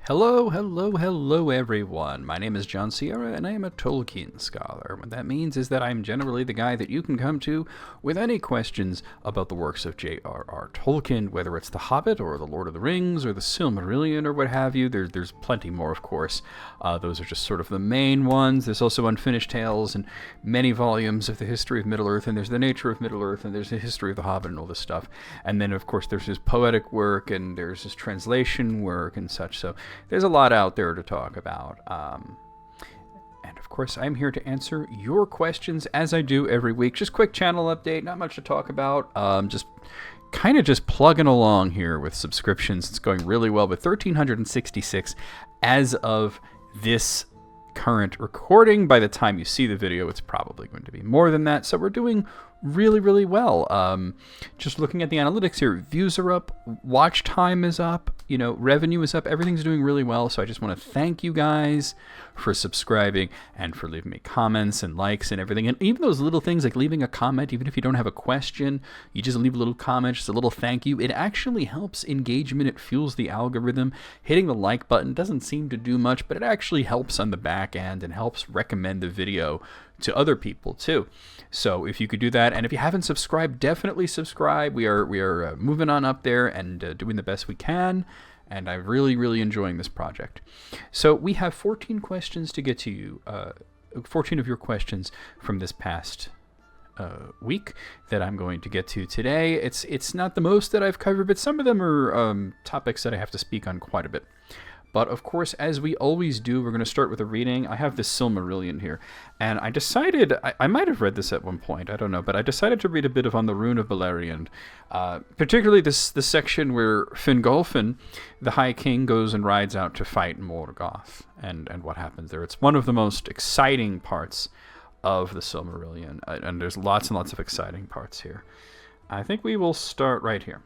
Hello, hello, hello, everyone. My name is John Sierra, and I am a Tolkien scholar. What that means is that I'm generally the guy that you can come to with any questions about the works of J.R.R. Tolkien, whether it's The Hobbit, or The Lord of the Rings, or The Silmarillion, or what have you. There's plenty more, of course. Those are just sort of the main ones. There's also Unfinished Tales, and many volumes of the history of Middle-earth, and there's the nature of Middle-earth, and there's the history of The Hobbit, and all this stuff. And then, of course, there's his poetic work, and there's his translation work, and such. So there's a lot out there to talk about. And of course, I'm here to answer your questions as I do every week. Just quick channel update, not much to talk about. Just plugging along here with subscriptions. It's going really well with 1,366 as of this current recording. By the time you see the video, it's probably going to be more than that. So we're doing really, really well. Just looking at the analytics here, views are up, watch time is up, revenue is up, everything's doing really well. So I just want to thank you guys for subscribing and for leaving me comments and likes and everything. And even those little things like leaving a comment, even if you don't have a question, you just leave a little comment, just a little thank you. It actually helps engagement. It fuels the algorithm. Hitting the like button doesn't seem to do much, but it actually helps on the back end and helps recommend the video to other people too. So if you could do that, and if you haven't subscribed, definitely subscribe. We are moving on up there and doing the best we can, and I'm really, really enjoying this project. So we have 14 questions to get to you, 14 of your questions from this past week that I'm going to get to today. It's not the most that I've covered, but some of them are topics that I have to speak on quite a bit. But of course, as we always do, we're going to start with a reading. I have the Silmarillion here, and I decided, I might have read this at one point, I don't know, but I decided to read a bit of On the Rune of Beleriand, particularly the section where Fingolfin, the High King, goes and rides out to fight Morgoth, and what happens there. It's one of the most exciting parts of the Silmarillion, and there's lots and lots of exciting parts here. I think we will start right here.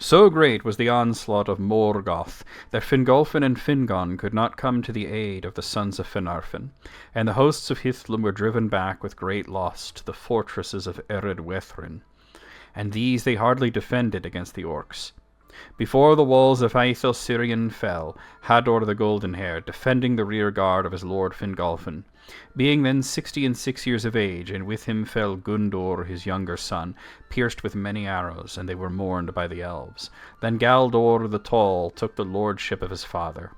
So great was the onslaught of Morgoth that Fingolfin and Fingon could not come to the aid of the sons of Finarfin, and the hosts of Hithlum were driven back with great loss to the fortresses of Ered-Wethrin, and these they hardly defended against the orcs. Before the walls of Aethel Sirion fell, Hador the Golden-Haired, defending the rear guard of his lord Fingolfin, being then 66 years of age, and with him fell Gundor his younger son, pierced with many arrows, and they were mourned by the elves. Then Galdor the Tall took the lordship of his father,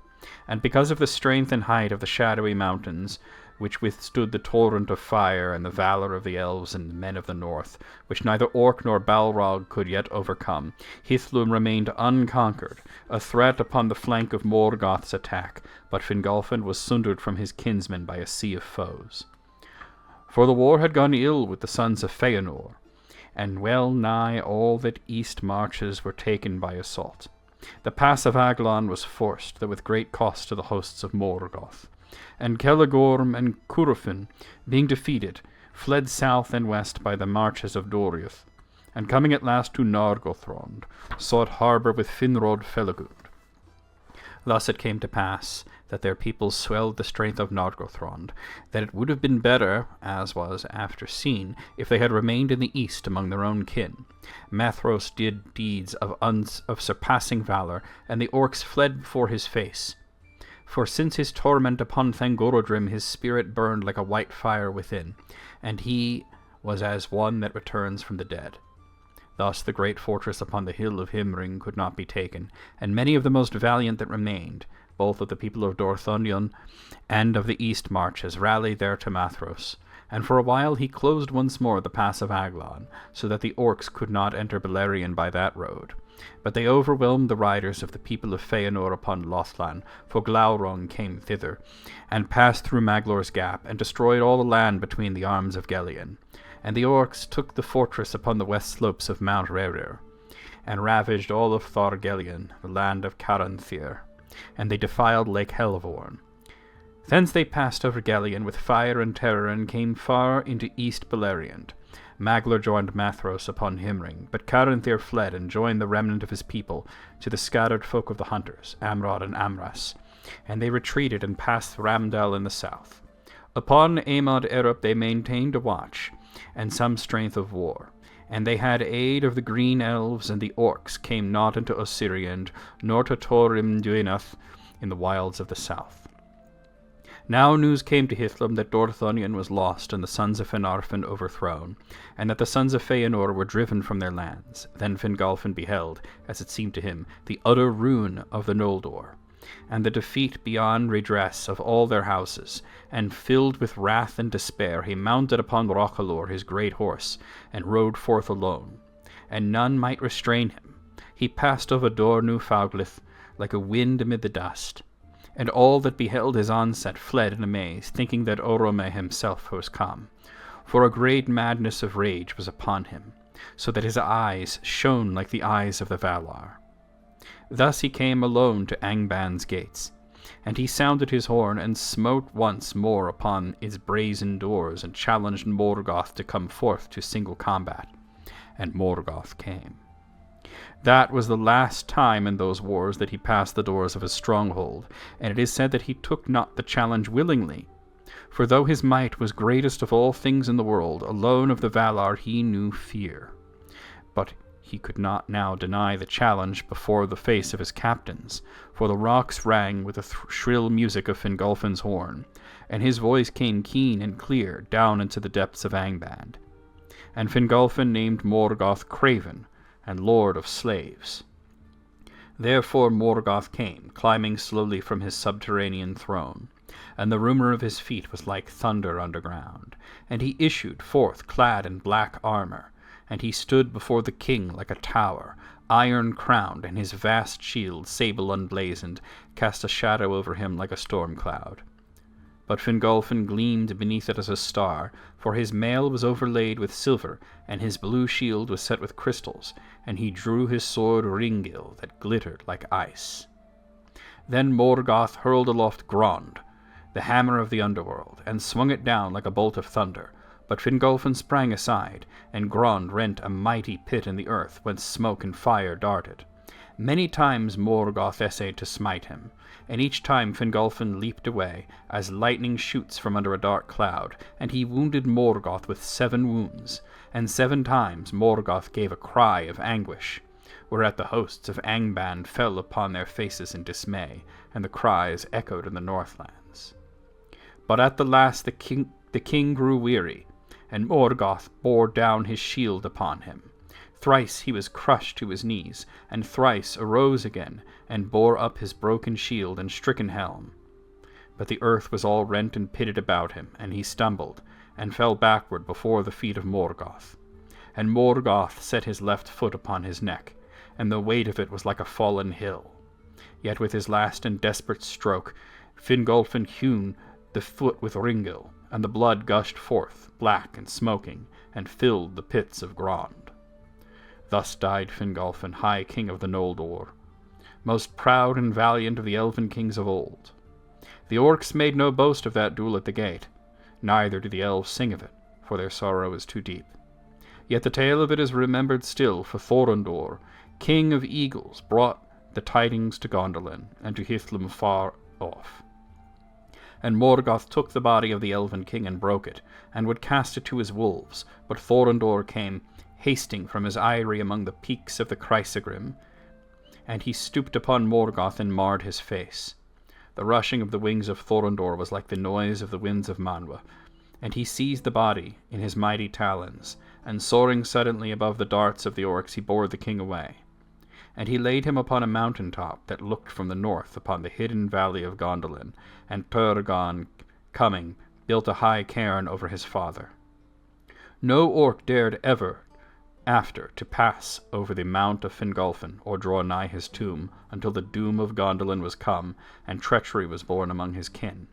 and because of the strength and height of the shadowy mountains, which withstood the torrent of fire and the valor of the elves and men of the north, which neither orc nor Balrog could yet overcome, Hithlum remained unconquered, a threat upon the flank of Morgoth's attack, but Fingolfin was sundered from his kinsmen by a sea of foes. For the war had gone ill with the sons of Feanor, and well nigh all that east marches were taken by assault. The pass of Aghan was forced, though with great cost to the hosts of Morgoth. And Celegorm and Curufin, being defeated, fled south and west by the marches of Doriath, and coming at last to Nargothrond, sought harbour with Finrod Felagund. Thus it came to pass that their peoples swelled the strength of Nargothrond, that it would have been better, as was after seen, if they had remained in the east among their own kin. Mathros did deeds of surpassing valour, and the orcs fled before his face. For since his torment upon Thangorodrim his spirit burned like a white fire within, and he was as one that returns from the dead. Thus the great fortress upon the hill of Himring could not be taken, and many of the most valiant that remained, both of the people of Dorthonion and of the east marches, rallied there to Mathros, and for a while he closed once more the pass of Aghan, so that the orcs could not enter Beleriand by that road. But they overwhelmed the riders of the people of Feanor upon Lothlan, for Glaurung came thither, and passed through Maglor's Gap, and destroyed all the land between the arms of Gelion. And the orcs took the fortress upon the west slopes of Mount Rerir, and ravaged all of Thorgelion, the land of Caranthir, and they defiled Lake Helvorn. Thence they passed over Gelion with fire and terror, and came far into East Beleriand. Maglor joined Mathros upon Himring, but Caranthir fled and joined the remnant of his people to the scattered folk of the hunters, Amrod and Amras, and they retreated and passed Ramdell in the south. Upon Amod Erup they maintained a watch, and some strength of war, and they had aid of the green elves, and the orcs came not into Osiriand, nor to Thorin Duinath in the wilds of the south. Now news came to Hithlum that Dorthonion was lost and the sons of Finarfin overthrown, and that the sons of Feanor were driven from their lands. Then Fingolfin beheld, as it seemed to him, the utter ruin of the Noldor, and the defeat beyond redress of all their houses, and filled with wrath and despair he mounted upon Rochalor his great horse, and rode forth alone, and none might restrain him. He passed over Dor New Fauglith like a wind amid the dust, and all that beheld his onset fled in amaze, thinking that Orome himself was come, for a great madness of rage was upon him, so that his eyes shone like the eyes of the Valar. Thus he came alone to Angban's gates, and he sounded his horn, and smote once more upon his brazen doors, and challenged Morgoth to come forth to single combat. And Morgoth came. That was the last time in those wars that he passed the doors of his stronghold, and it is said that he took not the challenge willingly. For though his might was greatest of all things in the world, alone of the Valar he knew fear. But he could not now deny the challenge before the face of his captains, for the rocks rang with the shrill music of Fingolfin's horn, and his voice came keen and clear down into the depths of Angband. And Fingolfin named Morgoth Craven, and Lord of Slaves. Therefore Morgoth came, climbing slowly from his subterranean throne, and the rumour of his feet was like thunder underground. And he issued forth clad in black armour, and he stood before the king like a tower, iron-crowned, and his vast shield, sable unblazoned, cast a shadow over him like a storm cloud. But Fingolfin gleamed beneath it as a star, for his mail was overlaid with silver, and his blue shield was set with crystals, and he drew his sword Ringil, that glittered like ice. Then Morgoth hurled aloft Grond, the hammer of the underworld, and swung it down like a bolt of thunder. But Fingolfin sprang aside, and Grond rent a mighty pit in the earth, whence smoke and fire darted. Many times Morgoth essayed to smite him, and each time Fingolfin leaped away, as lightning shoots from under a dark cloud, and he wounded Morgoth with 7 wounds, and 7 times Morgoth gave a cry of anguish, whereat the hosts of Angband fell upon their faces in dismay, and the cries echoed in the Northlands. But at the last the king grew weary, and Morgoth bore down his shield upon him. Thrice he was crushed to his knees, and thrice arose again, and bore up his broken shield and stricken helm. But the earth was all rent and pitted about him, and he stumbled, and fell backward before the feet of Morgoth. And Morgoth set his left foot upon his neck, and the weight of it was like a fallen hill. Yet with his last and desperate stroke, Fingolfin hewn the foot with Ringil, and the blood gushed forth, black and smoking, and filled the pits of Grond. Thus died Fingolfin, High King of the Noldor, most proud and valiant of the elven kings of old. The orcs made no boast of that duel at the gate, neither do the elves sing of it, for their sorrow is too deep. Yet the tale of it is remembered still, for Thorondor, King of Eagles, brought the tidings to Gondolin, and to Hithlum far off. And Morgoth took the body of the elven king and broke it, and would cast it to his wolves, but Thorondor came hasting from his eyrie among the peaks of the Chrysigrim, and he stooped upon Morgoth and marred his face. The rushing of the wings of Thorondor was like the noise of the winds of Manwë, and he seized the body in his mighty talons, and soaring suddenly above the darts of the orcs he bore the king away. And he laid him upon a mountain top that looked from the north upon the hidden valley of Gondolin, and Turgon, coming, built a high cairn over his father. No orc dared ever after to pass over the mount of Fingolfin, or draw nigh his tomb, until the doom of Gondolin was come, and treachery was born among his kin.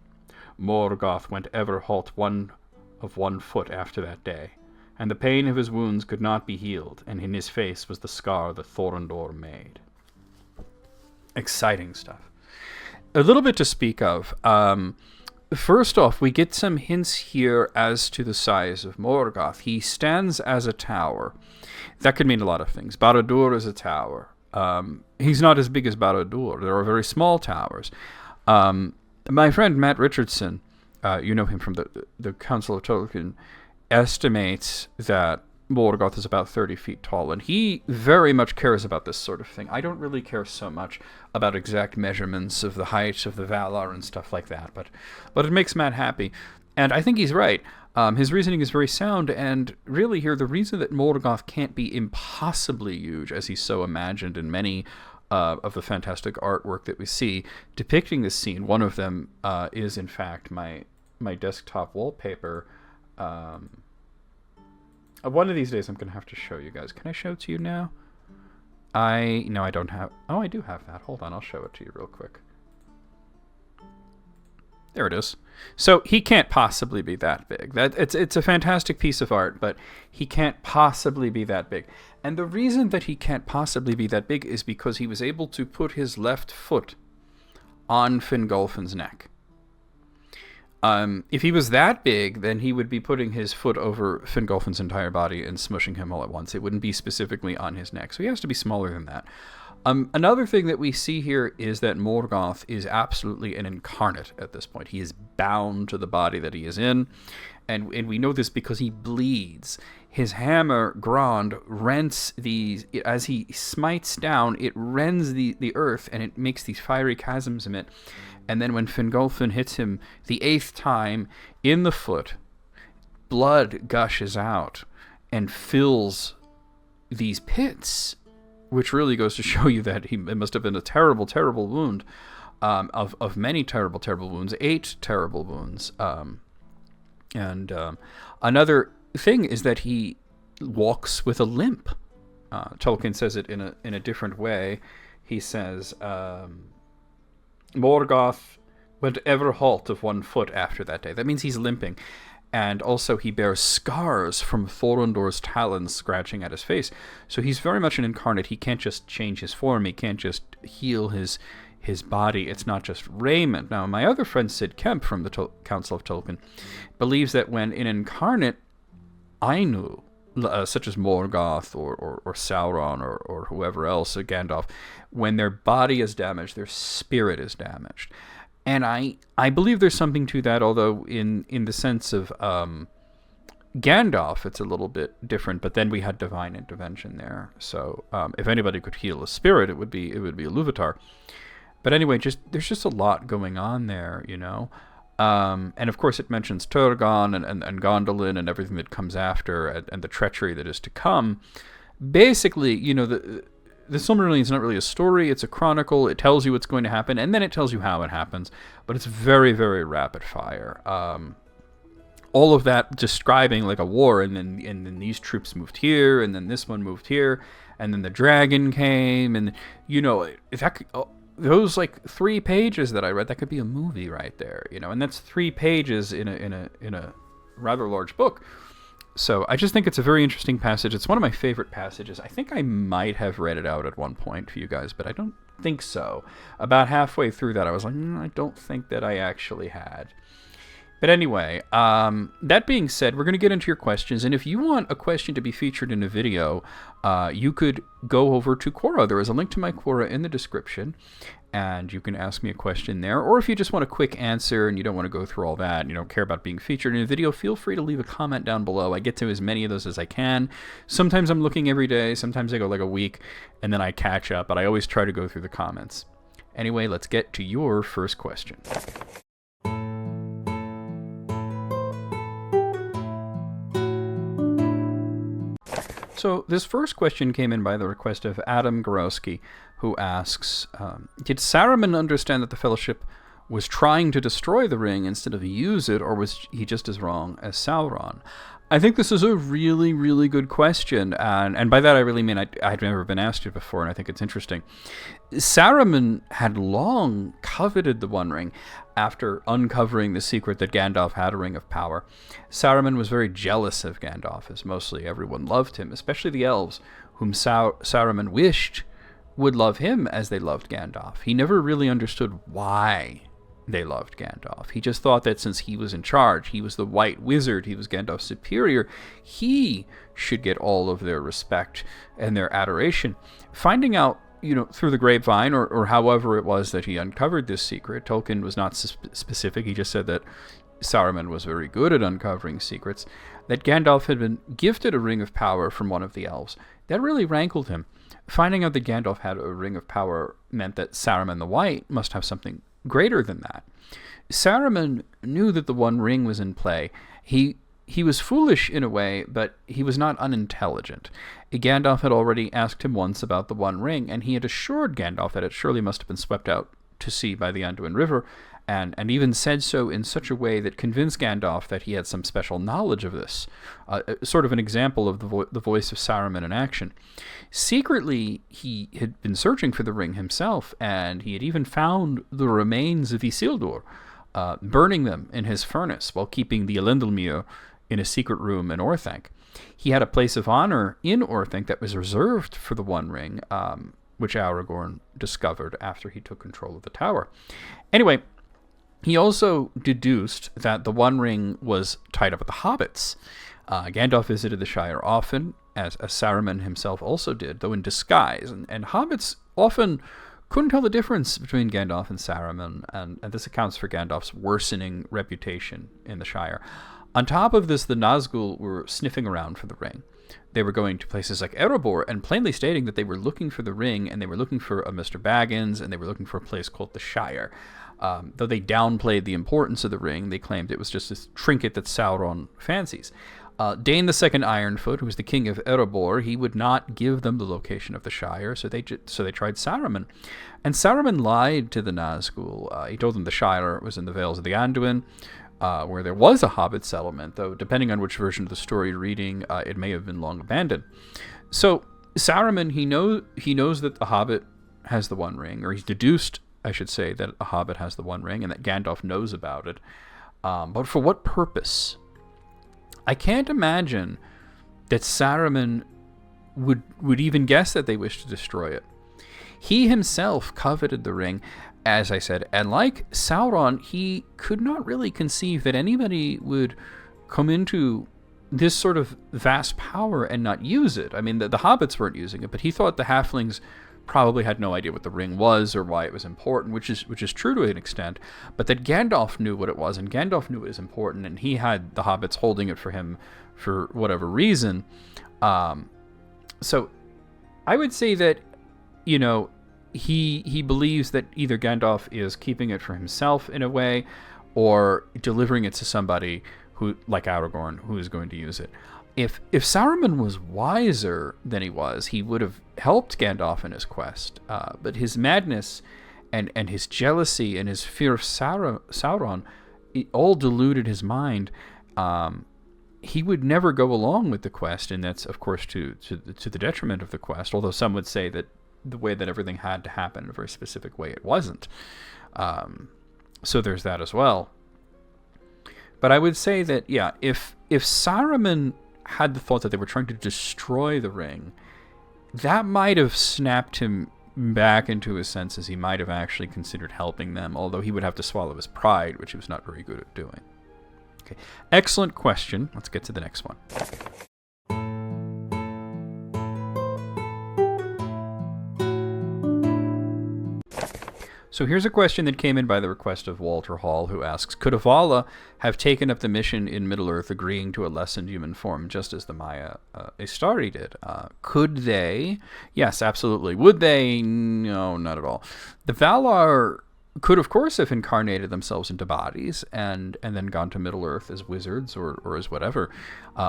Morgoth went ever halt 1 foot after that day, and the pain of his wounds could not be healed, and in his face was the scar that Thorondor made. Exciting stuff. A little bit to speak of. First off, we get some hints here as to the size of Morgoth. He stands as a tower. That could mean a lot of things. Barad-dûr is a tower. He's not as big as Barad-dûr. There are very small towers. My friend Matt Richardson, you know him from the Council of Tolkien, estimates that Morgoth is about 30 feet tall, and he very much cares about this sort of thing. I don't really care so much about exact measurements of the height of the Valar and stuff like that, but it makes Matt happy. And I think he's right. His reasoning is very sound, and really here, the reason that Morgoth can't be impossibly huge, as he's so imagined in many of the fantastic artwork that we see depicting this scene, one of them is, in fact, my desktop wallpaper. One of these days I'm going to have to show you guys. Can I show it to you now? No, I don't have... Oh, I do have that. Hold on, I'll show it to you real quick. There it is. So he can't possibly be that big. It's a fantastic piece of art, but he can't possibly be that big. And the reason that he can't possibly be that big is because he was able to put his left foot on Fingolfin's neck. If he was that big, then he would be putting his foot over Fingolfin's entire body and smushing him all at once. It wouldn't be specifically on his neck, so he has to be smaller than that. Another thing that we see here is that Morgoth is absolutely an incarnate at this point. He is bound to the body that he is in, and we know this because he bleeds. His hammer, Grond, rents these, as he smites down, it rends the earth, and it makes these fiery chasms in it. And then when Fingolfin hits him the 8th time in the foot, blood gushes out and fills these pits, which really goes to show you that it must have been a terrible, terrible wound, of many terrible, terrible wounds, 8 terrible wounds. Another thing is that he walks with a limp. Tolkien says it in a different way. He says... Morgoth went ever halt of 1 foot after that day. That means he's limping. And also he bears scars from Thorondor's talons scratching at his face. So he's very much an incarnate. He can't just change his form. He can't just heal his body. It's not just raiment. Now, my other friend Sid Kemp from the Council of Tolkien believes that when an incarnate Ainu, such as Morgoth or Sauron or whoever else, or Gandalf, when their body is damaged, their spirit is damaged. And I believe there's something to that, although in the sense of Gandalf, it's a little bit different, but then we had divine intervention there. So if anybody could heal a spirit, it would be Ilúvatar. But anyway, there's just a lot going on there, you know. And of course it mentions Turgon and Gondolin and everything that comes after, and the treachery that is to come. Basically, you know, the Silmarillion is not really a story, it's a chronicle. It tells you what's going to happen, and then it tells you how it happens. But it's very, very rapid fire. All of that describing like a war, and then these troops moved here, and then this one moved here, and then the dragon came, and, you know, those like 3 pages that I read, that could be a movie right there, you know, and that's 3 pages in a rather large book. So I just think it's a very interesting passage. It's one of my favorite passages. I think I might have read it out at one point for you guys, but I don't think so. About halfway through that, I was like, I don't think that I actually had. But anyway, that being said, we're going to get into your questions. And if you want a question to be featured in a video, you could go over to Quora. There is a link to my Quora in the description, and you can ask me a question there. Or if you just want a quick answer and you don't want to go through all that, and you don't care about being featured in a video, feel free to leave a comment down below. I get to as many of those as I can. Sometimes I'm looking every day. Sometimes I go like a week, and then I catch up. But I always try to go through the comments. Anyway, let's get to your first question. So this first question came in by the request of Adam Gorowski, who asks, did Saruman understand that the Fellowship was trying to destroy the ring instead of use it, or was he just as wrong as Sauron? I think this is a really, really good question, and by that I really mean I'd never been asked it before, and I think it's interesting. Saruman had long coveted the One Ring after uncovering the secret that Gandalf had a Ring of Power. Saruman was very jealous of Gandalf, as mostly everyone loved him, especially the elves, whom Saruman wished would love him as they loved Gandalf. He never really understood why they loved Gandalf. He just thought that since he was in charge, he was the White Wizard, he was Gandalf's superior, he should get all of their respect and their adoration. Finding out, you know, through the grapevine, or however it was that he uncovered this secret, Tolkien was not specific. He just said that Saruman was very good at uncovering secrets, that Gandalf had been gifted a ring of power from one of the elves. That really rankled him. Finding out that Gandalf had a ring of power meant that Saruman the White must have something greater than that. Saruman knew that the One Ring was in play. He was foolish in a way, but he was not unintelligent. Gandalf had already asked him once about the One Ring, and he had assured Gandalf that it surely must have been swept out to sea by the Anduin River, and even said so in such a way that convinced Gandalf that he had some special knowledge of this, sort of an example of the voice of Saruman in action. Secretly, he had been searching for the ring himself, and he had even found the remains of Isildur, burning them in his furnace while keeping the Elendilmere in a secret room in Orthanc. He had a place of honor in Orthanc that was reserved for the One Ring, which Aragorn discovered after he took control of the tower. Anyway, he also deduced that the One Ring was tied up with the hobbits. Gandalf visited the Shire often, as Saruman himself also did, though in disguise, and hobbits often couldn't tell the difference between Gandalf and Saruman, and this accounts for Gandalf's worsening reputation in the Shire. On top of this, the Nazgul were sniffing around for the ring. They were going to places like Erebor and plainly stating that they were looking for the ring, and they were looking for a Mr. Baggins, and they were looking for a place called the Shire. Though they downplayed the importance of the ring, they claimed it was just this trinket that Sauron fancies. Dain II Ironfoot, who was the king of Erebor, he would not give them the location of the Shire, so they tried Saruman. And Saruman lied to the Nazgul. He told them the Shire was in the Vales of the Anduin, where there was a hobbit settlement, though depending on which version of the story you're reading, it may have been long abandoned. So Saruman, he knows that the hobbit has the One Ring, or he's deduced, I should say, that a hobbit has the One Ring, and that Gandalf knows about it. But for what purpose? I can't imagine that Saruman would even guess that they wished to destroy it. He himself coveted the ring, as I said, and like Sauron, he could not really conceive that anybody would come into this sort of vast power and not use it. I mean, the hobbits weren't using it, but he thought the halflings probably had no idea what the ring was or why it was important, which is true to an extent, but that Gandalf knew what it was, and Gandalf knew it was important, and he had the hobbits holding it for him for whatever reason. So I would say that, he believes that either Gandalf is keeping it for himself in a way, or delivering it to somebody who, like Aragorn, who is going to use it. If Saruman was wiser than he was, he would have helped Gandalf in his quest. But his madness and his jealousy and his fear of Sauron, it all deluded his mind. He would never go along with the quest, and that's, of course, to the detriment of the quest, although some would say that the way that everything had to happen in a very specific way, it wasn't. So there's that as well. But I would say that, yeah, if Saruman had the thought that they were trying to destroy the ring, that might have snapped him back into his senses. He might have actually considered helping them, although he would have to swallow his pride, which he was not very good at doing. Okay, excellent question. Let's get to the next one. So here's a question that came in by the request of Walter Hall, who asks, could Avala have taken up the mission in Middle-earth, agreeing to a lessened human form, just as the Maya Istari did? Could they? Yes, absolutely. Would they? No, not at all. The Valar could, of course, have incarnated themselves into bodies and then gone to Middle-earth as wizards or as whatever,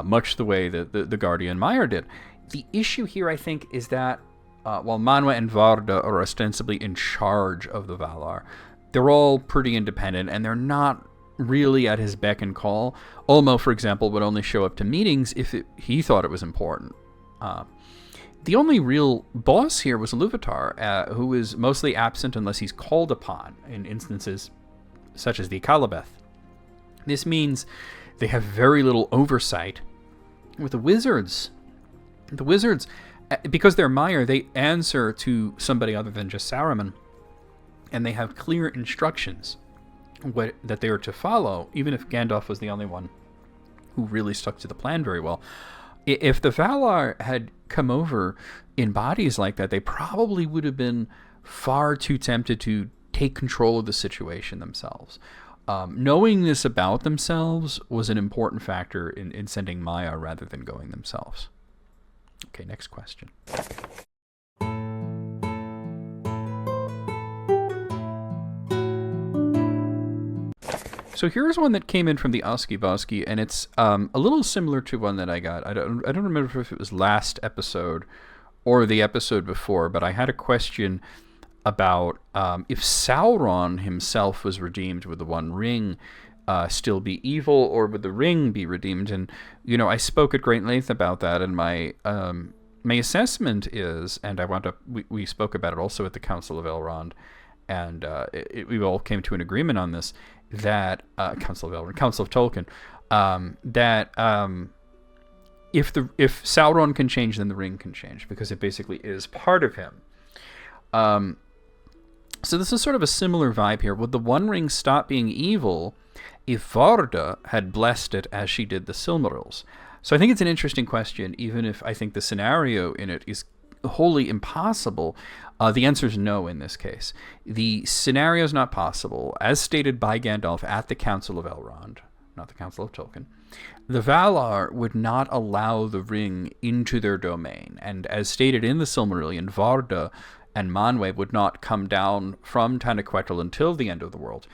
much the way that the Guardian Maiar did. The issue here, I think, is that while Manwë and Varda are ostensibly in charge of the Valar, they're all pretty independent, and they're not really at his beck and call. Ulmo, for example, would only show up to meetings if he thought it was important. The only real boss here was Ilúvatar, who is mostly absent unless he's called upon in instances such as the Akalabeth. This means they have very little oversight. With the wizards, because they're Maiar, they answer to somebody other than just Saruman, and they have clear instructions that they are to follow, even if Gandalf was the only one who really stuck to the plan very well. If the Valar had come over in bodies like that, they probably would have been far too tempted to take control of the situation themselves. Knowing this about themselves was an important factor in sending Maiar rather than going themselves. Okay, next question. So here's one that came in from the Oski Boski, and it's a little similar to one that I got. I don't remember if it was last episode or the episode before, but I had a question about if Sauron himself was redeemed, would the One Ring still be evil, or would the ring be redeemed? And I spoke at great length about that, and my assessment is, and we spoke about it also at the Council of Elrond, and we all came to an agreement on this, that Council of Tolkien, that if Sauron can change, then the ring can change, because it basically is part of him. So this is sort of a similar vibe here. Would the One Ring stop being evil if Varda had blessed it as she did the Silmarils? So I think it's an interesting question, even if I think the scenario in it is wholly impossible. The answer is no in this case. The scenario is not possible. As stated by Gandalf at the Council of Elrond, not the Council of Tolkien, the Valar would not allow the ring into their domain. And as stated in the Silmarillion, Varda and Manwë would not come down from Tanaquetil until the end of the world.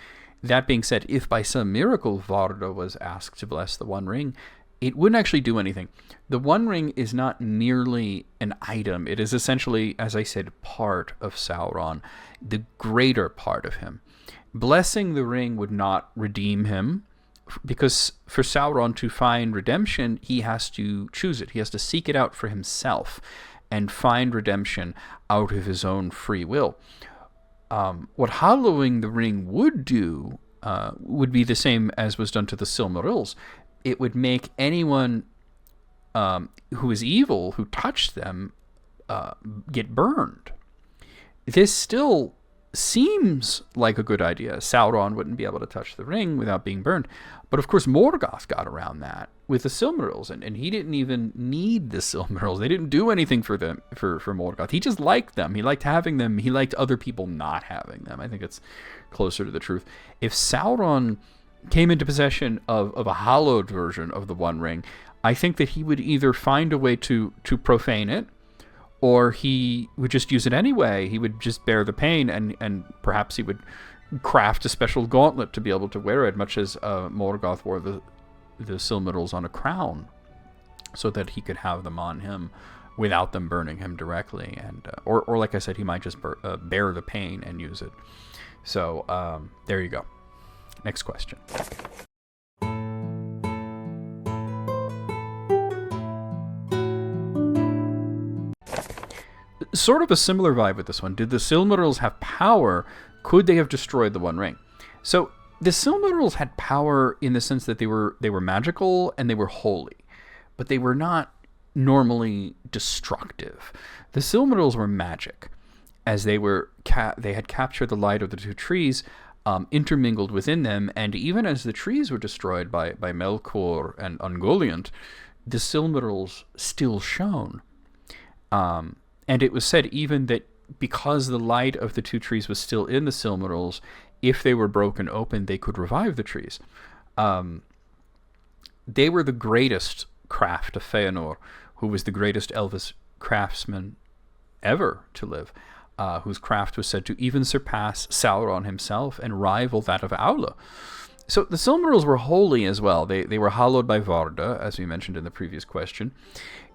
That being said, if by some miracle Varda was asked to bless the One Ring, it wouldn't actually do anything. The One Ring is not merely an item. It is essentially, as I said, part of Sauron, the greater part of him. Blessing the ring would not redeem him, because for Sauron to find redemption, he has to choose it. He has to seek it out for himself and find redemption out of his own free will. What hallowing the ring would do would be the same as was done to the Silmarils. It would make anyone who is evil, who touched them, get burned. This still seems like a good idea. Sauron wouldn't be able to touch the ring without being burned. But of course, Morgoth got around that with the Silmarils, and he didn't even need the Silmarils. They didn't do anything for them, for Morgoth. He just liked them. He liked having them. He liked other people not having them. I think it's closer to the truth. If Sauron came into possession of a hallowed version of the One Ring, I think that he would either find a way to profane it, or he would just use it anyway. He would just bear the pain, and perhaps he would craft a special gauntlet to be able to wear it, much as Morgoth wore the Silmarils on a crown, so that he could have them on him without them burning him directly. And or like I said, he might just bear the pain and use it. So there you go. Next question. Sort of a similar vibe with this one. Did the Silmarils have power? Could they have destroyed the One Ring? So the Silmarils had power in the sense that they were magical and they were holy, but they were not normally destructive. The Silmarils were magic, as they had captured the light of the two trees, intermingled within them, and even as the trees were destroyed by Melkor and Ungoliant, the Silmarils still shone. And it was said even that because the light of the two trees was still in the Silmarils, if they were broken open, they could revive the trees. They were the greatest craft of Feanor, who was the greatest Elvish craftsman ever to live, whose craft was said to even surpass Sauron himself and rival that of Aula. So the Silmarils were holy as well. They were hallowed by Varda, as we mentioned in the previous question.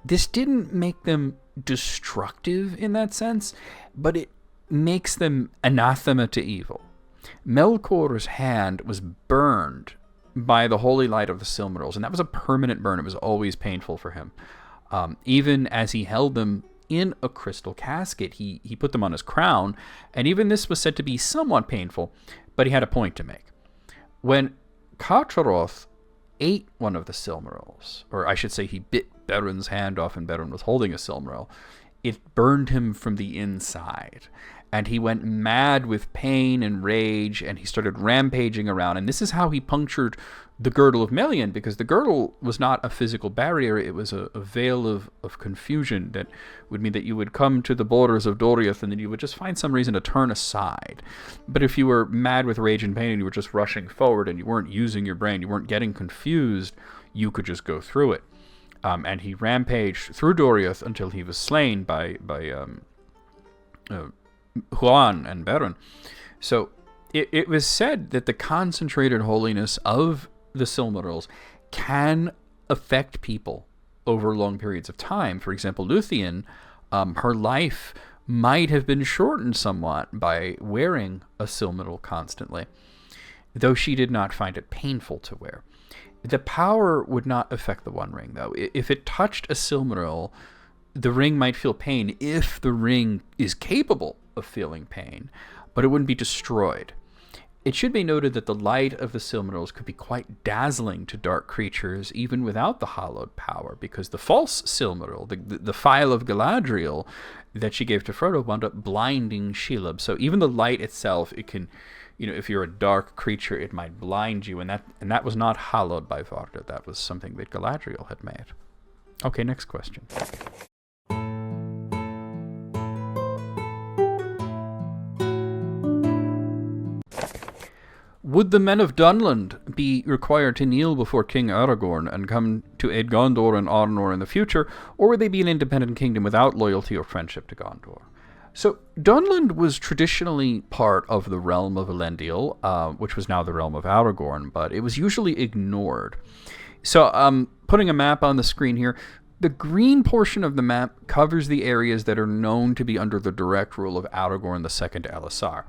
This didn't make them destructive in that sense, but it makes them anathema to evil. Melkor's hand was burned by the holy light of the Silmarils, and that was a permanent burn. It was always painful for him. Even as he held them in a crystal casket, he put them on his crown, and even this was said to be somewhat painful, but he had a point to make. When Carcharoth ate one of the Silmarils, or I should say he bit Berin's hand off and Berin was holding a Silmaril, it burned him from the inside. and he went mad with pain and rage, and he started rampaging around. And this is how he punctured the girdle of Melian, because the girdle was not a physical barrier, it was a veil of confusion that would mean that you would come to the borders of Doriath and then you would just find some reason to turn aside. But if you were mad with rage and pain and you were just rushing forward and you weren't using your brain, you weren't getting confused, you could just go through it. And he rampaged through Doriath until he was slain by Juan and Beren. So it was said that the concentrated holiness of the Silmarils can affect people over long periods of time. For example, Luthien, her life might have been shortened somewhat by wearing a Silmaril constantly, though she did not find it painful to wear. The power would not affect the One Ring, though. If it touched a Silmaril, the ring might feel pain if the ring is capable of feeling pain, but it wouldn't be destroyed. It should be noted that the light of the Silmarils could be quite dazzling to dark creatures, even without the hallowed power, because the false Silmaril, the phial of Galadriel that she gave to Frodo, wound up blinding Shelob. So even the light itself, it can, if you're a dark creature, it might blind you, and that was not hallowed by Varda. That was something that Galadriel had made. Okay, next question. Would the men of Dunland be required to kneel before King Aragorn and come to aid Gondor and Arnor in the future, or would they be an independent kingdom without loyalty or friendship to Gondor? So, Dunland was traditionally part of the realm of Elendil, which was now the realm of Aragorn, but it was usually ignored. So, putting a map on the screen here, the green portion of the map covers the areas that are known to be under the direct rule of Aragorn II Elisar.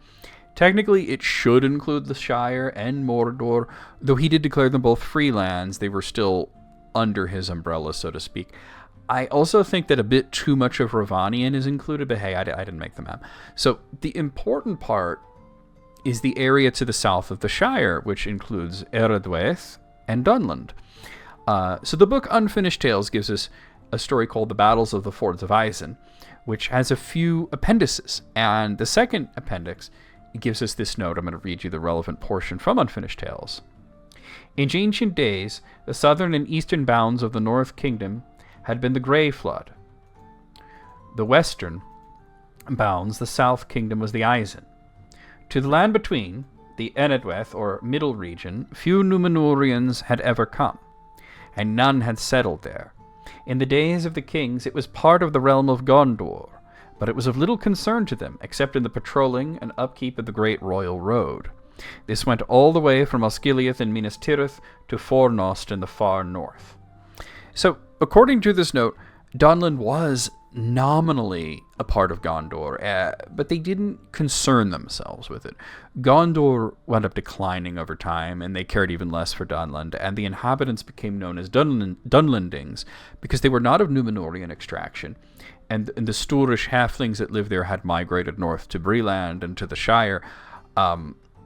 Technically, it should include the Shire and Mordor, though he did declare them both free lands. They were still under his umbrella, so to speak. I also think that a bit too much of Ravanian is included, but hey, I didn't make the map. So the important part is the area to the south of the Shire, which includes Eredwaith and Dunland. So the book Unfinished Tales gives us a story called The Battles of the Fords of Isen, which has a few appendices, and the second appendix gives us this note. I'm going to read you the relevant portion from Unfinished Tales. In ancient days, the southern and eastern bounds of the North Kingdom had been the Grey Flood. The western bounds, the South Kingdom, was the Isen. To the land between, the Eredwaith, or Middle Region, few Númenóreans had ever come, and none had settled there. In the days of the kings, it was part of the realm of Gondor, but it was of little concern to them, except in the patrolling and upkeep of the Great Royal Road. This went all the way from Osgiliath in Minas Tirith to Fornost in the far north. So, according to this note, Dunland was nominally a part of Gondor, but they didn't concern themselves with it. Gondor wound up declining over time, and they cared even less for Dunland, and the inhabitants became known as Dunlandings because they were not of Númenórean extraction, and the Sturish halflings that lived there had migrated north to Breland and to the Shire.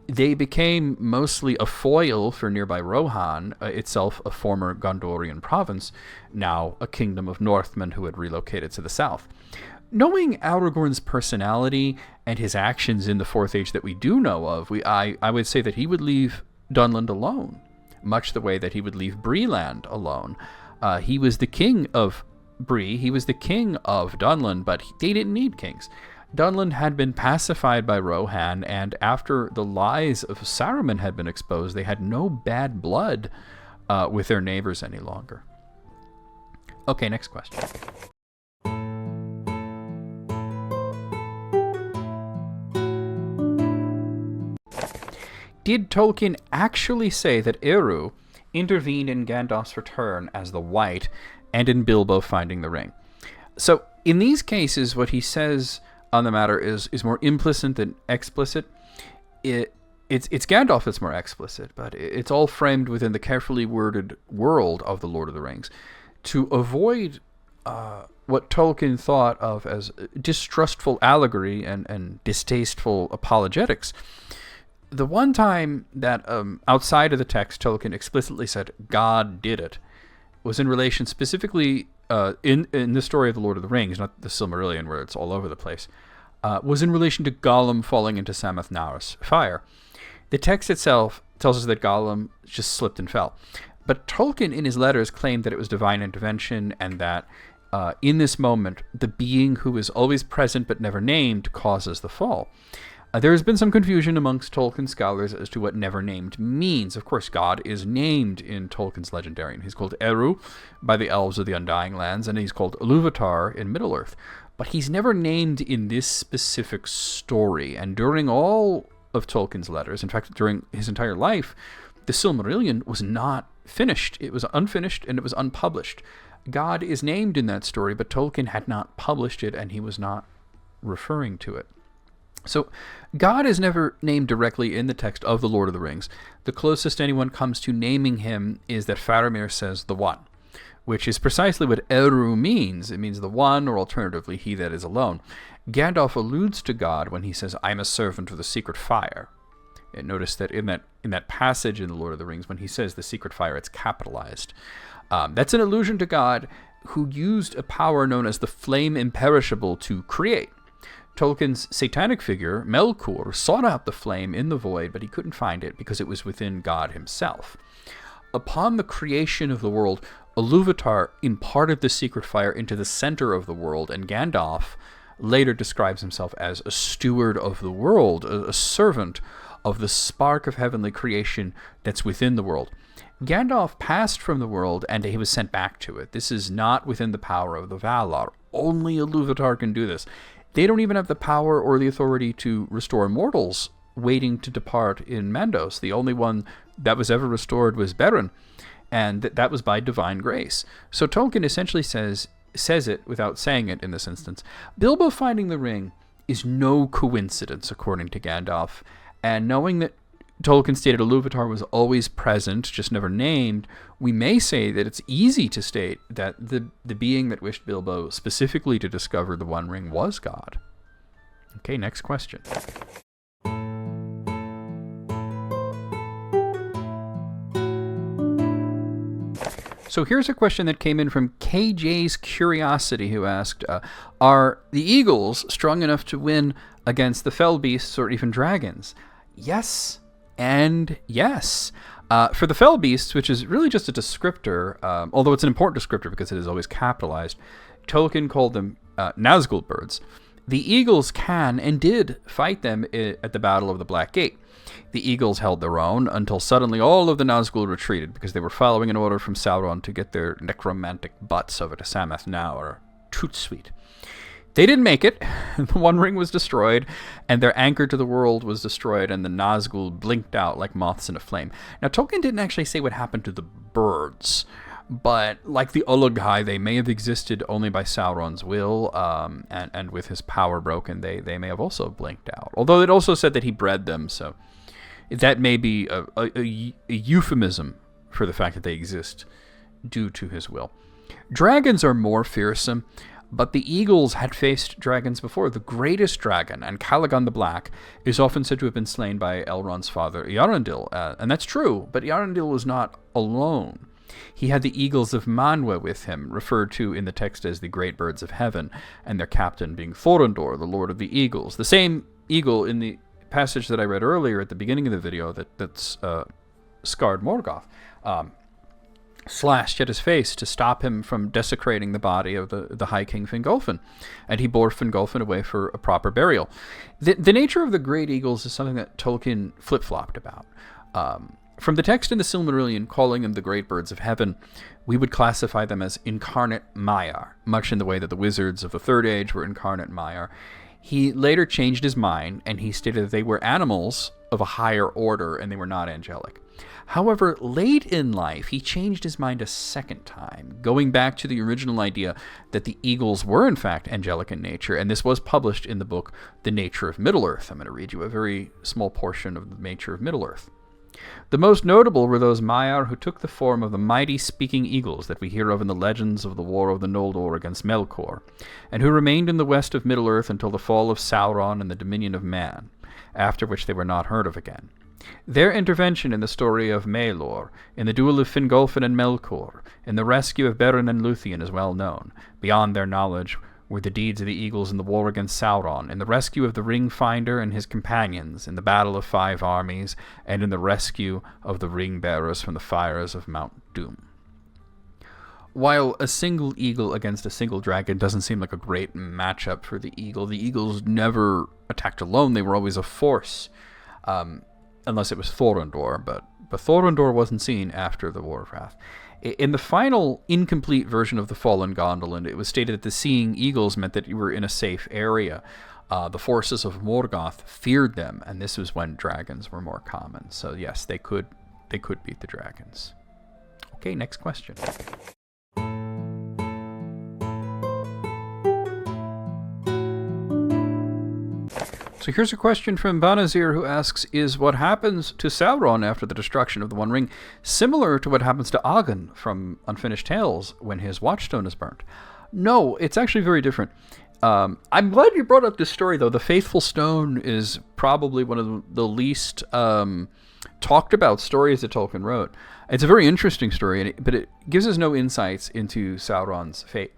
They became mostly a foil for nearby Rohan, itself a former Gondorian province, now a kingdom of Northmen who had relocated to the south. Knowing Aragorn's personality and his actions in the Fourth Age that we do know of, I would say that he would leave Dunland alone, much the way that he would leave Breland alone. He was the king of Bree, he was the king of Dunland, but they didn't need kings. Dunland had been pacified by Rohan, and after the lies of Saruman had been exposed, they had no bad blood with their neighbors any longer. Okay, next question. Did Tolkien actually say that Eru intervened in Gandalf's return as the White and in Bilbo finding the ring? So, in these cases, what he says on the matter is more implicit than explicit. It's Gandalf that's more explicit, but it's all framed within the carefully worded world of The Lord of the Rings. To avoid what Tolkien thought of as distrustful allegory and distasteful apologetics, the one time that outside of the text Tolkien explicitly said God did it was in relation specifically in the story of The Lord of the Rings, not the Silmarillion where it's all over the place, was in relation to Gollum falling into Sammath Naur's fire. The text itself tells us that Gollum just slipped and fell. But Tolkien, in his letters, claimed that it was divine intervention and that in this moment, the being who is always present but never named causes the fall. There has been some confusion amongst Tolkien scholars as to what never named means. Of course, God is named in Tolkien's Legendarium. He's called Eru by the elves of the Undying Lands, and he's called Ilúvatar in Middle-earth. But he's never named in this specific story. And during all of Tolkien's letters, in fact, during his entire life, the Silmarillion was not finished. It was unfinished and it was unpublished. God is named in that story, but Tolkien had not published it and he was not referring to it. So God is never named directly in the text of The Lord of the Rings. The closest anyone comes to naming him is that Faramir says the One, which is precisely what Eru means. It means the One, or alternatively, he that is alone. Gandalf alludes to God when he says, I'm a servant of the secret fire. And notice that in that passage in The Lord of the Rings, when he says the secret fire, it's capitalized. That's an allusion to God who used a power known as the flame imperishable to create. Tolkien's satanic figure, Melkor, sought out the flame in the void, but he couldn't find it because it was within God himself. Upon the creation of the world, Ilúvatar imparted the secret fire into the center of the world, and Gandalf later describes himself as a steward of the world, a servant of the spark of heavenly creation that's within the world. Gandalf passed from the world, and he was sent back to it. This is not within the power of the Valar. Only Ilúvatar can do this. They don't even have the power or the authority to restore mortals waiting to depart in Mandos. The only one that was ever restored was Beren, and that was by divine grace. So Tolkien essentially says it without saying it in this instance. Bilbo finding the ring is no coincidence, according to Gandalf, and knowing that Tolkien stated Ilúvatar was always present, just never named, we may say that it's easy to state that the being that wished Bilbo specifically to discover the One Ring was God. Okay, next question. So here's a question that came in from KJ's Curiosity, who asked, are the eagles strong enough to win against the fell beasts or even dragons? Yes. And yes, for the fell beasts, which is really just a descriptor, although it's an important descriptor because it is always capitalized, Tolkien called them Nazgul birds. The eagles can and did fight them at the Battle of the Black Gate. The eagles held their own until suddenly all of the Nazgul retreated because they were following an order from Sauron to get their necromantic butts over to Sammath Naur, Tootsuite. They didn't make it. The One Ring was destroyed, and their anchor to the world was destroyed, and the Nazgul blinked out like moths in a flame. Now, Tolkien didn't actually say what happened to the birds, but like the Ulughai, they may have existed only by Sauron's will, and with his power broken, they may have also blinked out. Although it also said that he bred them, so that may be a euphemism for the fact that they exist due to his will. Dragons are more fearsome. But the eagles had faced dragons before. The greatest dragon, and Calagon the Black, is often said to have been slain by Elrond's father, Eärendil. And that's true, but Eärendil was not alone. He had the eagles of Manwë with him, referred to in the text as the great birds of heaven, and their captain being Thorondor, the lord of the eagles. The same eagle in the passage that I read earlier at the beginning of the video that's scarred Morgoth. Slashed at his face to stop him from desecrating the body of the High King Fingolfin, and he bore Fingolfin away for a proper burial. The nature of the great eagles is something that Tolkien flip-flopped about. From the text in the Silmarillion calling them the great birds of heaven, we would classify them as incarnate Maiar, much in the way that the wizards of the Third Age were incarnate Maiar. He later changed his mind, and he stated that they were animals of a higher order, and they were not angelic. However, late in life, he changed his mind a second time, going back to the original idea that the eagles were in fact angelic in nature, and this was published in the book The Nature of Middle-earth. I'm going to read you a very small portion of The Nature of Middle-earth. The most notable were those Maiar who took the form of the mighty speaking eagles that we hear of in the legends of the War of the Noldor against Melkor, and who remained in the west of Middle-earth until the fall of Sauron and the dominion of man, after which they were not heard of again. Their intervention in the story of Maelor, in the duel of Fingolfin and Melkor, in the rescue of Beren and Luthien is well known. Beyond their knowledge were the deeds of the eagles in the war against Sauron, in the rescue of the Ring Finder and his companions, in the battle of 5 armies, and in the rescue of the ring bearers from the fires of Mount Doom. While a single eagle against a single dragon doesn't seem like a great matchup for the eagles never attacked alone. They were always a force, unless it was Thorondor, but Thorondor wasn't seen after the War of Wrath. In the final incomplete version of the Fallen Gondolin, it was stated that the seeing eagles meant that you were in a safe area. The forces of Morgoth feared them, and this was when dragons were more common. So yes, they could beat the dragons. Okay, next question. So here's a question from Banazir, who asks, is what happens to Sauron after the destruction of the One Ring similar to what happens to Aghan from Unfinished Tales when his Watchstone is burnt? No, it's actually very different. I'm glad you brought up this story, though. The Faithful Stone is probably one of the least talked about stories that Tolkien wrote. It's a very interesting story, but it gives us no insights into Sauron's fate.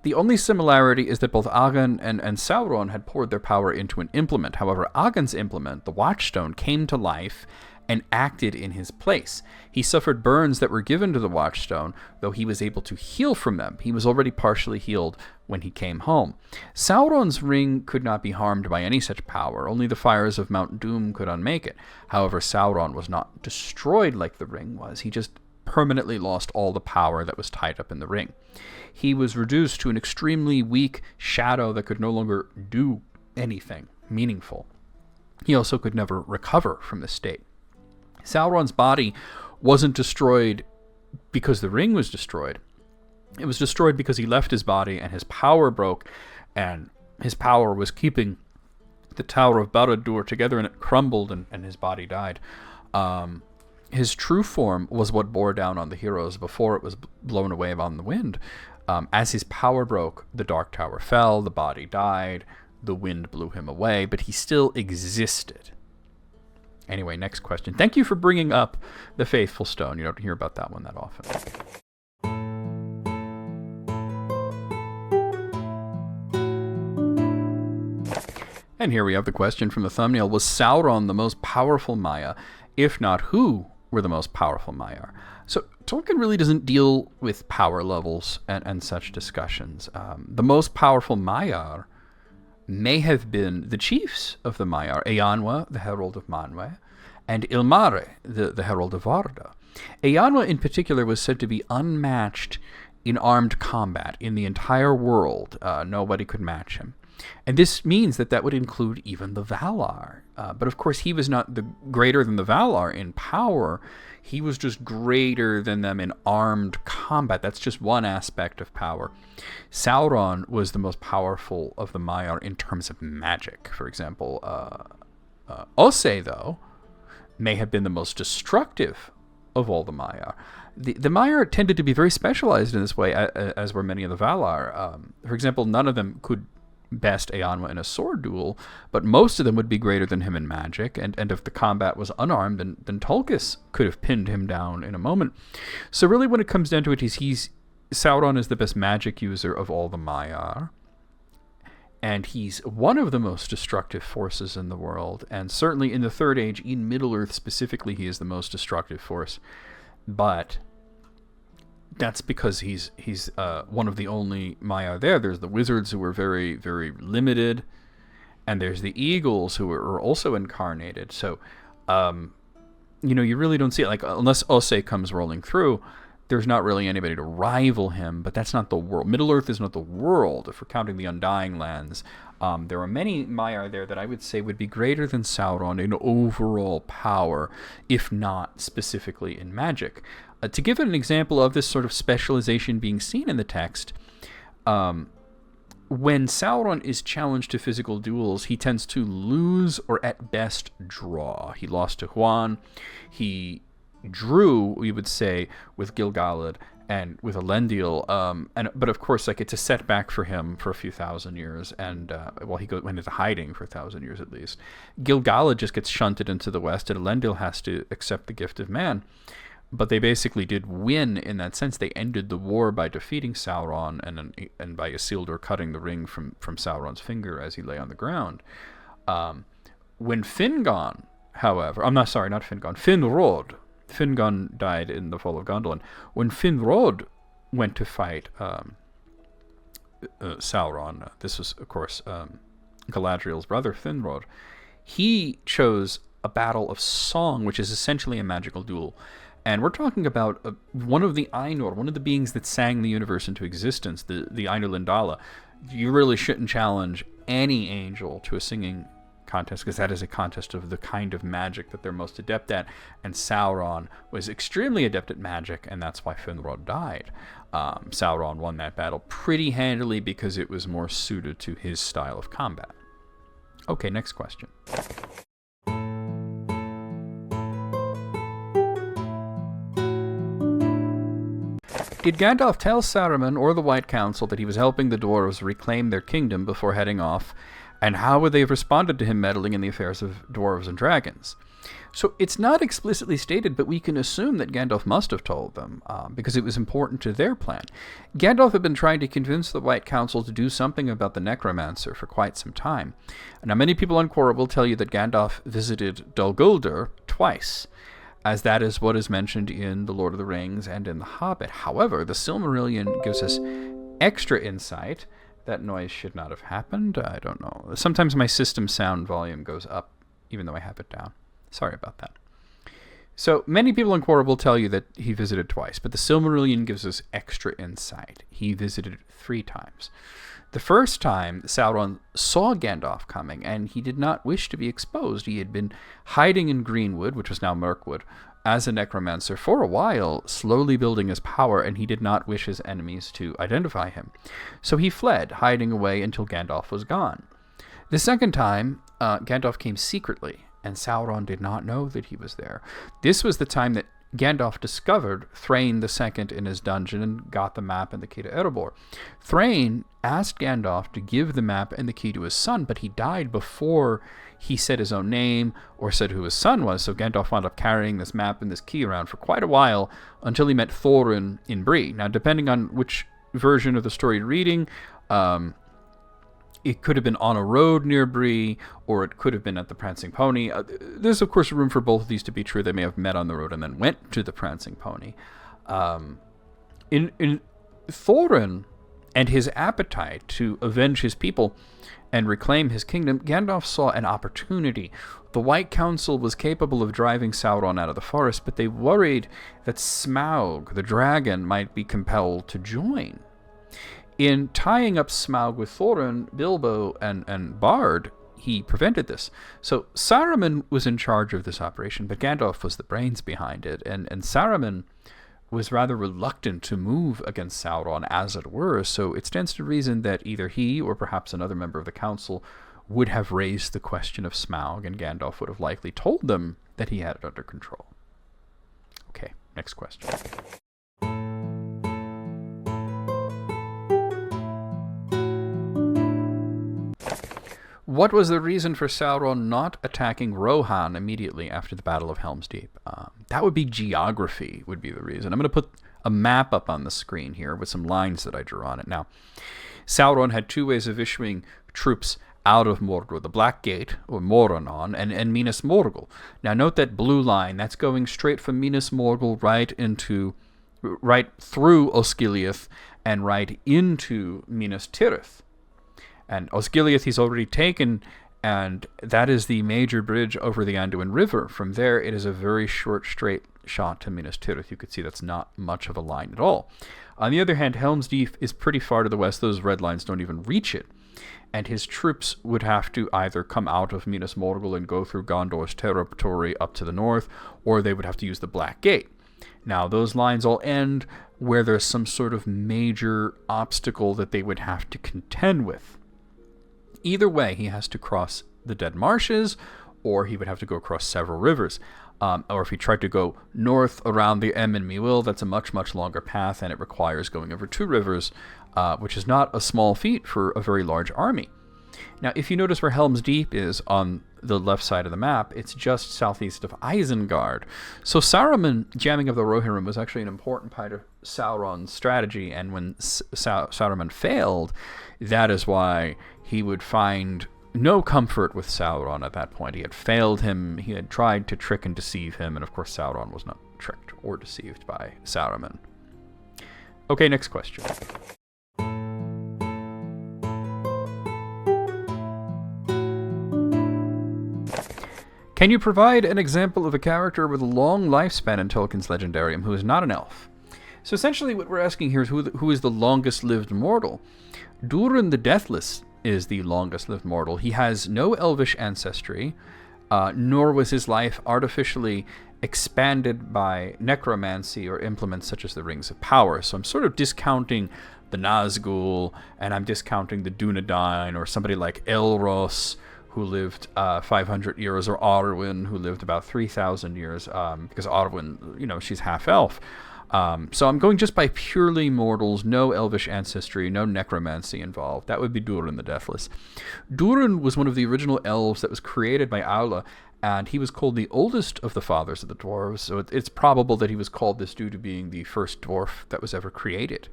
The only similarity is that both Aghan and Sauron had poured their power into an implement. However, Aghan's implement, the Watchstone, came to life and acted in his place. He suffered burns that were given to the Watchstone, though he was able to heal from them. He was already partially healed when he came home. Sauron's ring could not be harmed by any such power. Only the fires of Mount Doom could unmake it. However, Sauron was not destroyed like the ring was. He just permanently lost all the power that was tied up in the ring. He was reduced to an extremely weak shadow that could no longer do anything meaningful. He also could never recover from this state. Sauron's body wasn't destroyed because the ring was destroyed. It was destroyed because he left his body and his power broke, and his power was keeping the Tower of Barad-dûr together, and it crumbled, and his body died. His true form was what bore down on the heroes before it was blown away on the wind. As his power broke, the Dark Tower fell, the body died, the wind blew him away, but he still existed. Anyway, next question. Thank you for bringing up the Faithful Stone. You don't hear about that one that often. And here we have the question from the thumbnail. Was Sauron the most powerful Maiar? If not, who were the most powerful Maiar? So Tolkien really doesn't deal with power levels and such discussions. The most powerful Maiar may have been the chiefs of the Maiar, Eanwa, the herald of Manwë, and Ilmare, the herald of Varda. Eanwa in particular was said to be unmatched in armed combat in the entire world. Nobody could match him. And this means that would include even the Valar. But of course, he was not greater than the Valar in power. He was just greater than them in armed combat. That's just one aspect of power. Sauron was the most powerful of the Maiar in terms of magic. For example, Ose, though, may have been the most destructive of all the Maiar. The Maiar tended to be very specialized in this way, as were many of the Valar. For example, none of them could best Eanwa in a sword duel, but most of them would be greater than him in magic, and if the combat was unarmed, then Tulkas could have pinned him down in a moment. So really, when it comes down to it, Sauron is the best magic user of all the Maiar, and he's one of the most destructive forces in the world, and certainly in the Third Age, in Middle-earth specifically, he is the most destructive force. But that's because he's one of the only Maiar there. There's the wizards who were very, very limited, and there's the eagles who are also incarnated. So, you really don't see it. Like, unless Ose comes rolling through, there's not really anybody to rival him, but that's not the world. Middle-earth is not the world, if we're counting the Undying Lands. There are many Maiar there that I would say would be greater than Sauron in overall power, if not specifically in magic. To give an example of this sort of specialization being seen in the text, when Sauron is challenged to physical duels, he tends to lose or at best draw. He lost to Huan. He drew, we would say, with Gil-galad and with Elendil, but of course, it's a setback for him for a few thousand years, and he went into hiding for 1,000 years at least. Gil-galad just gets shunted into the west, and Elendil has to accept the gift of man. But they basically did win in that sense. They ended the war by defeating Sauron and by Isildur cutting the ring from Sauron's finger as he lay on the ground. When Fingon, however, not Fingon, Finrod. Fingon died in the fall of Gondolin. When Finrod went to fight Sauron, this was, of course, Galadriel's brother, Finrod, he chose a battle of song, which is essentially a magical duel. And we're talking about one of the Ainur, one of the beings that sang the universe into existence, the Ainur Lindala. You really shouldn't challenge any angel to a singing contest, because that is a contest of the kind of magic that they're most adept at. And Sauron was extremely adept at magic, and that's why Finrod died. Sauron won that battle pretty handily because it was more suited to his style of combat. Okay, next question. Did Gandalf tell Saruman or the White Council that he was helping the dwarves reclaim their kingdom before heading off, and how would they have responded to him meddling in the affairs of dwarves and dragons? So it's not explicitly stated, but we can assume that Gandalf must have told them, because it was important to their plan. Gandalf had been trying to convince the White Council to do something about the necromancer for quite some time. Now, many people on Quora will tell you that Gandalf visited Dol Guldur twice, as that is what is mentioned in The Lord of the Rings and in The Hobbit. However, the Silmarillion gives us extra insight. That noise should not have happened. I don't know. Sometimes my system sound volume goes up, even though I have it down. Sorry about that. So, many people in Quora will tell you that he visited twice, but the Silmarillion gives us extra insight. He visited 3 times. The first time, Sauron saw Gandalf coming, and he did not wish to be exposed. He had been hiding in Greenwood, which was now Mirkwood, as a necromancer for a while, slowly building his power, and he did not wish his enemies to identify him. So he fled, hiding away until Gandalf was gone. The second time, Gandalf came secretly, and Sauron did not know that he was there. This was the time that Gandalf discovered Thrain II in his dungeon and got the map and the key to Erebor. Thrain asked Gandalf to give the map and the key to his son, but he died before he said his own name or said who his son was, so Gandalf wound up carrying this map and this key around for quite a while until he met Thorin in Bree. Now, depending on which version of the story you're reading, it could have been on a road near Bree, or it could have been at the Prancing Pony. There's, of course, room for both of these to be true. They may have met on the road and then went to the Prancing Pony. In Thorin and his appetite to avenge his people and reclaim his kingdom, Gandalf saw an opportunity. The White Council was capable of driving Sauron out of the forest, but they worried that Smaug, the dragon, might be compelled to join. In tying up Smaug with Thorin, Bilbo, and Bard, he prevented this. So Saruman was in charge of this operation, but Gandalf was the brains behind it, and Saruman was rather reluctant to move against Sauron, as it were, so it stands to reason that either he or perhaps another member of the council would have raised the question of Smaug, and Gandalf would have likely told them that he had it under control. Okay, next question. What was the reason for Sauron not attacking Rohan immediately after the Battle of Helm's Deep? That would be geography, would be the reason. I'm going to put a map up on the screen here with some lines that I drew on it. Now, Sauron had 2 ways of issuing troops out of Mordor, the Black Gate, or Morannon, and Minas Morgul. Now, note that blue line. That's going straight from Minas Morgul right through Osgiliath and right into Minas Tirith. And Osgiliath he's already taken, and that is the major bridge over the Anduin River. From there, it is a very short, straight shot to Minas Tirith. You could see that's not much of a line at all. On the other hand, Helm's Deep is pretty far to the west. Those red lines don't even reach it. And his troops would have to either come out of Minas Morgul and go through Gondor's territory up to the north, or they would have to use the Black Gate. Now, those lines all end where there's some sort of major obstacle that they would have to contend with. Either way, he has to cross the Dead Marshes, or he would have to go across several rivers. Or if he tried to go north around the Em-Niwa, that's a much, much longer path, and it requires going over 2 rivers, which is not a small feat for a very large army. Now, if you notice where Helm's Deep is on the left side of the map. It's just southeast of Isengard. So Saruman jamming of the Rohirrim was actually an important part of Sauron's strategy, and when Saruman failed, that is why he would find no comfort with Sauron at that point. He had failed him, he had tried to trick and deceive him, and of course Sauron was not tricked or deceived by Saruman. Okay, next question. Can you provide an example of a character with a long lifespan in Tolkien's Legendarium who is not an elf? So essentially what we're asking here is who is the longest lived mortal? Durin the Deathless is the longest lived mortal. He has no elvish ancestry, nor was his life artificially expanded by necromancy or implements such as the Rings of Power. So I'm sort of discounting the Nazgul, and I'm discounting the Dunedain, or somebody like Elros, who lived 500 years, or Arwen, who lived about 3,000 years, because Arwen, she's half-elf. So I'm going just by purely mortals, no elvish ancestry, no necromancy involved. That would be Durin the Deathless. Durin was one of the original elves that was created by Aula, and he was called the oldest of the fathers of the dwarves, so it's probable that he was called this due to being the first dwarf that was ever created.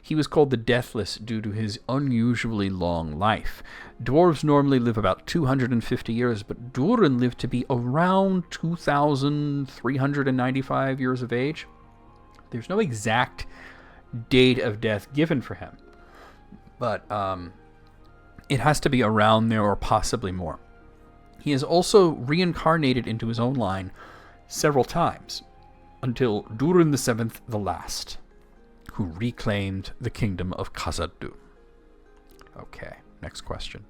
He was called the Deathless due to his unusually long life. Dwarves normally live about 250 years, but Durin lived to be around 2,395 years of age. There's no exact date of death given for him, but it has to be around there or possibly more. He has also reincarnated into his own line several times, until Durin the Seventh, the last, who reclaimed the kingdom of Khazad-dûm. Okay, next question.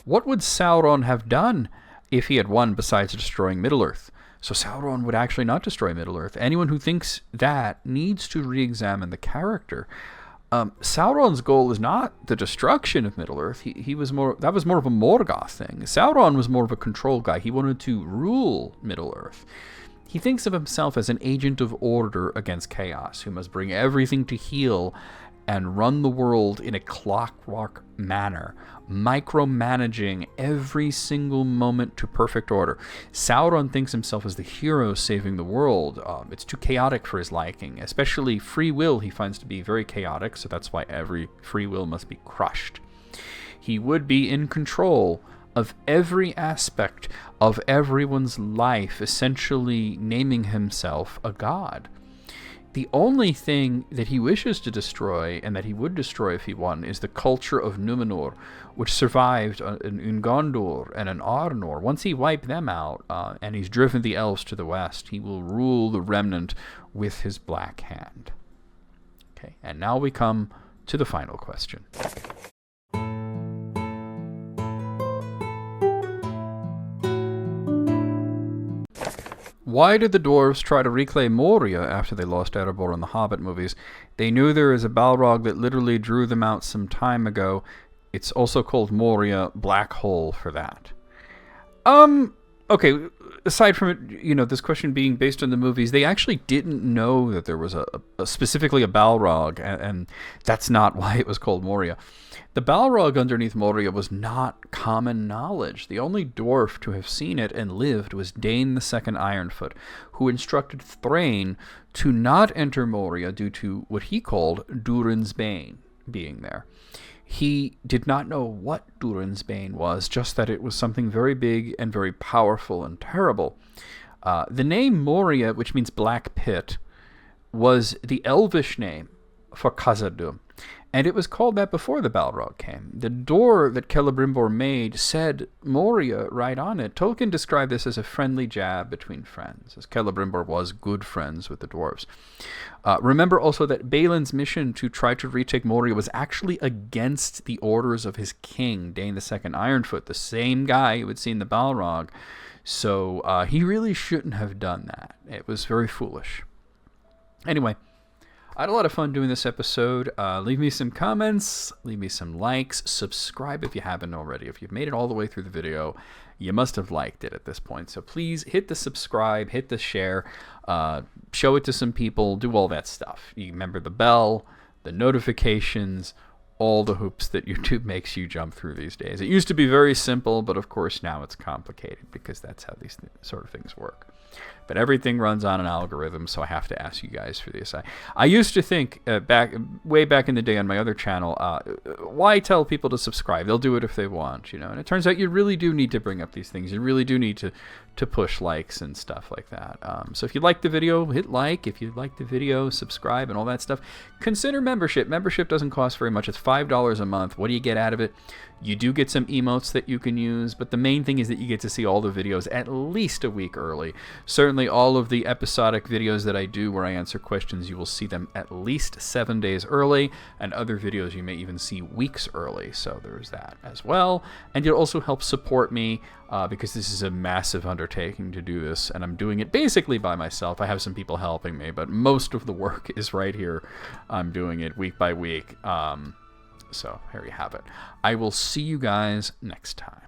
What would Sauron have done if he had won besides destroying Middle-earth? So Sauron would actually not destroy Middle-earth. Anyone who thinks that needs to re-examine the character. Sauron's goal is not the destruction of Middle-earth. That was more of a Morgoth thing. Sauron was more of a control guy. He wanted to rule Middle-earth. He thinks of himself as an agent of order against chaos, who must bring everything to heel and run the world in a clockwork manner, micromanaging every single moment to perfect order. Sauron thinks himself as the hero saving the world. It's too chaotic for his liking, especially free will he finds to be very chaotic, so that's why every free will must be crushed. He would be in control of every aspect of everyone's life, essentially naming himself a god. The only thing that he wishes to destroy, and that he would destroy if he won, is the culture of Numenor, which survived in Gondor and in Arnor. Once he wiped them out, and he's driven the elves to the west, he will rule the remnant with his black hand. Okay, and now we come to the final question. Why did the dwarves try to reclaim Moria after they lost Erebor in the Hobbit movies? They knew there is a Balrog that literally drew them out some time ago. It's also called Moria, black hole for that. Okay, aside from it, this question being based on the movies, they actually didn't know that there was specifically a Balrog, and that's not why it was called Moria. The Balrog underneath Moria was not common knowledge. The only dwarf to have seen it and lived was Dain II Ironfoot, who instructed Thrain to not enter Moria due to what he called Durin's Bane being there. He did not know what Durin's Bane was, just that it was something very big and very powerful and terrible. The name Moria, which means Black Pit, was the Elvish name for Khazad-dûm, and it was called that before the Balrog came. The door that Celebrimbor made said Moria right on it. Tolkien described this as a friendly jab between friends, as Celebrimbor was good friends with the dwarves. Remember also that Balin's mission to try to retake Moria was actually against the orders of his king, Dain II Ironfoot, the same guy who had seen the Balrog. So he really shouldn't have done that. It was very foolish. Anyway, I had a lot of fun doing this episode. Leave me some comments, leave me some likes, subscribe if you haven't already. If you've made it all the way through the video, you must have liked it at this point. So please hit the subscribe, hit the share, show it to some people, do all that stuff. You remember the bell, the notifications, all the hoops that YouTube makes you jump through these days. It used to be very simple, but of course now it's complicated because that's how these sort of things work. But everything runs on an algorithm, so I have to ask you guys for this. I used to think way back in the day on my other channel, why tell people to subscribe? They'll do it if they want, you know. And it turns out you really do need to bring up these things. You really do need to push likes and stuff like that. So if you like the video, hit like. If you like the video, subscribe and all that stuff. Consider membership. Membership doesn't cost very much. It's $5 a month. What do you get out of it? You do get some emotes that you can use, but the main thing is that you get to see all the videos at least a week early. Certainly all of the episodic videos that I do where I answer questions, you will see them at least 7 days early, and other videos you may even see weeks early, so there's that as well. And you'll also help support me because this is a massive undertaking to do this, and I'm doing it basically by myself. I have some people helping me, but most of the work is right here. I'm doing it week by week. So here you have it. I will see you guys next time.